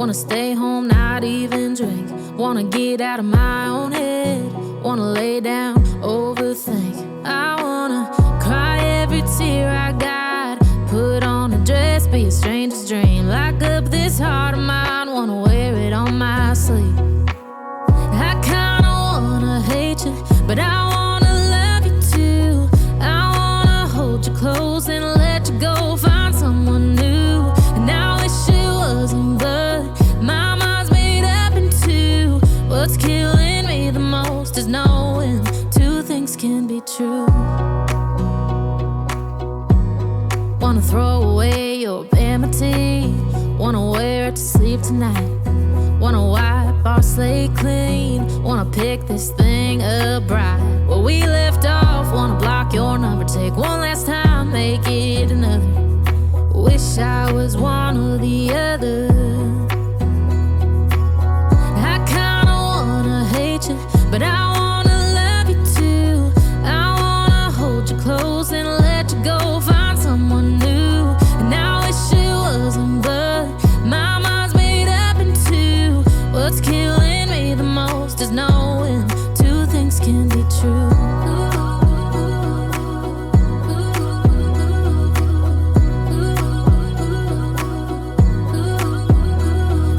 Wanna stay home, not even drink. Wanna get out of my own head. Wanna lay down, overthink. I wanna cry every tear I got. Put on a dress, be a stranger's dream. Lock up this heart of mine, wanna wear it on my sleeve. I kinda wanna hate you, but I wanna love you too. I wanna hold you close and let you go, find someone new. And I wish it wasn't, but my mind's made up in two. What's killing me the most is knowing two things can be true. Wanna throw away your vanity. Wanna wear it to sleep tonight. Wanna wipe our slate clean. Wanna pick this thing up right where we left off. Wanna block your number, take one last time, make it another. Wish I was one or the other. I kinda wanna hate you, but I wanna love you too. I wanna hold you close and let you go, find someone new. And I wish it wasn't, but my mind's made up in two. What's killing me the most is knowing two things can be true.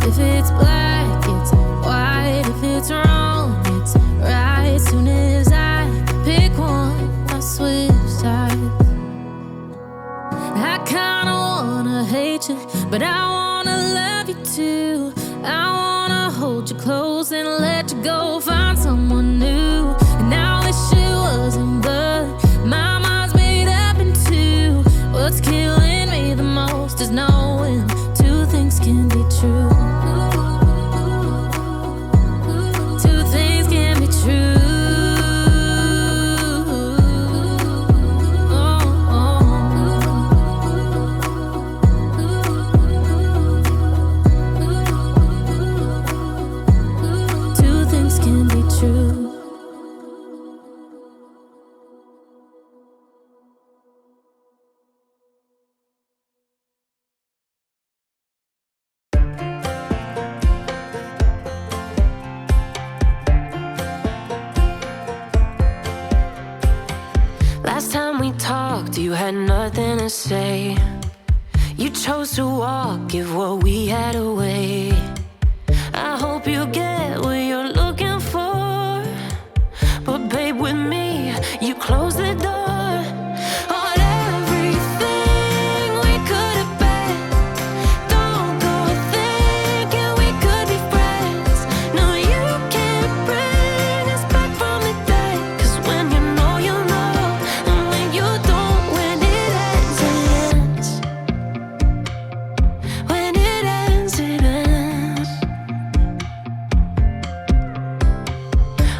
If it's black, it's white. If it's wrong, it's right. Soon as I pick one, I switch sides. I kinda wanna hate you, but I wanna love you too. I wanna hold you close and let you go, find someone new. And I wish it wasn't, but my mind's made up in two. What's killing me the most is knowing two things can be true. Two things can be true. Two things can be true. Last time we talked, you had nothing to say. You chose to walk, give what we had away. I hope you get what you're looking for, but babe, with me, you close the door on everything we could have been. Don't go thinking we could be friends. No, you can't bring us back from the dead. 'Cause when you know, you know, and when you don't, when it ends, it ends. When it ends, it ends.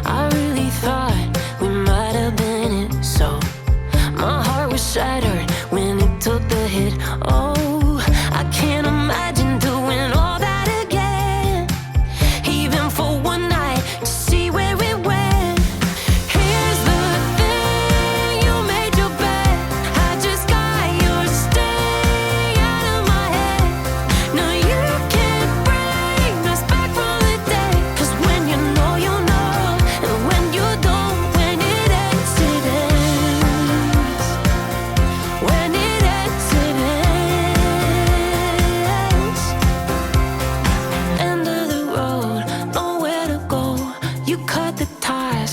I really thought we might have been it, so my heart was shattered when it took the hit. Oh, I can't imagine doing all that again, even for one night to see where it went. Here's the thing, you made your bed, I just got your stay out of my head. No, you can't bring us back from the dead. 'Cause when you know, you know, and when you don't, when it ends, it ends. When it ends, it ends. End of the road, nowhere to go. You cut the ties,